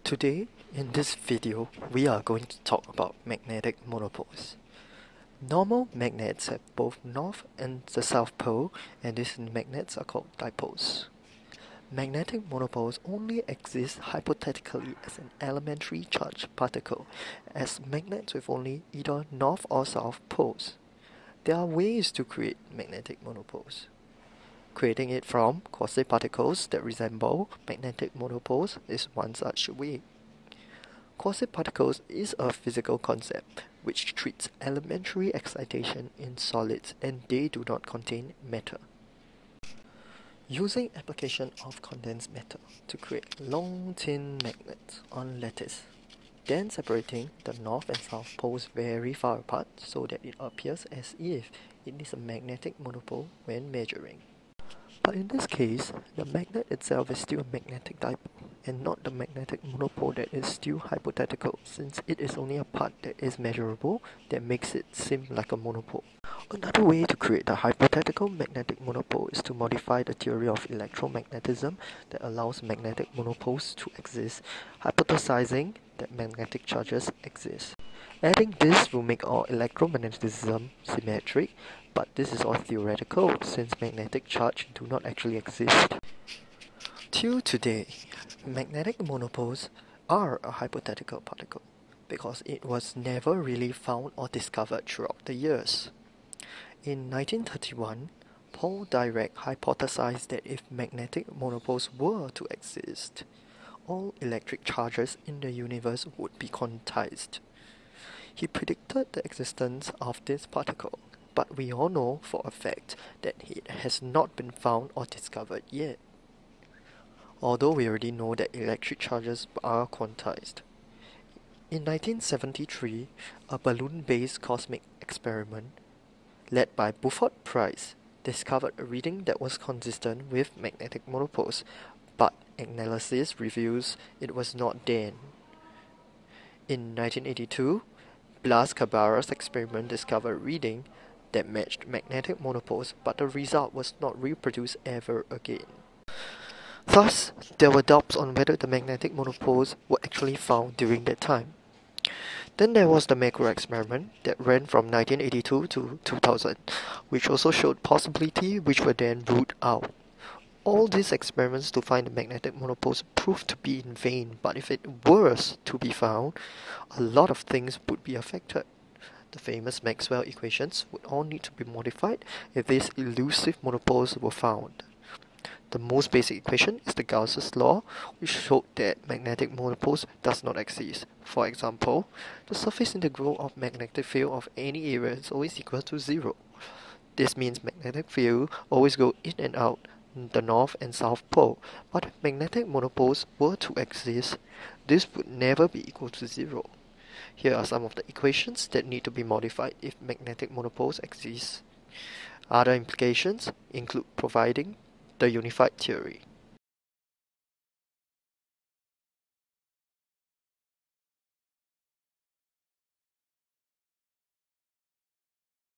Today, in this video, we are going to talk about magnetic monopoles. Normal magnets have both north and the south pole, and these magnets are called dipoles. Magnetic monopoles only exist hypothetically as an elementary charged particle, as magnets with only either north or south poles. There are ways to create magnetic monopoles. Creating it from quasi-particles that resemble magnetic monopoles is one such way. Quasi-particles is a physical concept which treats elementary excitation in solids, and they do not contain matter. Using application of condensed matter to create long thin magnets on lattice, then separating the north and south poles very far apart so that it appears as if it is a magnetic monopole when measuring. But in this case, the magnet itself is still a magnetic dipole, and not the magnetic monopole that is still hypothetical, since it is only a part that is measurable that makes it seem like a monopole. Another way to create the hypothetical magnetic monopole is to modify the theory of electromagnetism that allows magnetic monopoles to exist, hypothesizing that magnetic charges exist. Adding this will make all electromagnetism symmetric, but this is all theoretical since magnetic charge do not actually exist. Till today, magnetic monopoles are a hypothetical particle because it was never really found or discovered throughout the years. In 1931, Paul Dirac hypothesized that if magnetic monopoles were to exist, all electric charges in the universe would be quantized. He predicted the existence of this particle, but we all know for a fact that it has not been found or discovered yet. Although we already know that electric charges are quantized. In 1973, a balloon-based cosmic experiment led by Buford Price discovered a reading that was consistent with magnetic monopoles, but analysis reveals it was not then. In 1982, Blas Cabarras's experiment discovered a reading that matched magnetic monopoles, but the result was not reproduced ever again. Thus, there were doubts on whether the magnetic monopoles were actually found during that time. Then there was the macro experiment that ran from 1982 to 2000, which also showed possibility which were then ruled out. All these experiments to find the magnetic monopoles proved to be in vain, but if it were to be found, a lot of things would be affected. The famous Maxwell equations would all need to be modified if these elusive monopoles were found. The most basic equation is the Gauss's law, which showed that magnetic monopoles does not exist. For example, the surface integral of magnetic field of any area is always equal to 0. This means magnetic field always go in and out the north and south pole, but if magnetic monopoles were to exist, this would never be equal to 0. Here are some of the equations that need to be modified if magnetic monopoles exist. Other implications include providing the unified theory.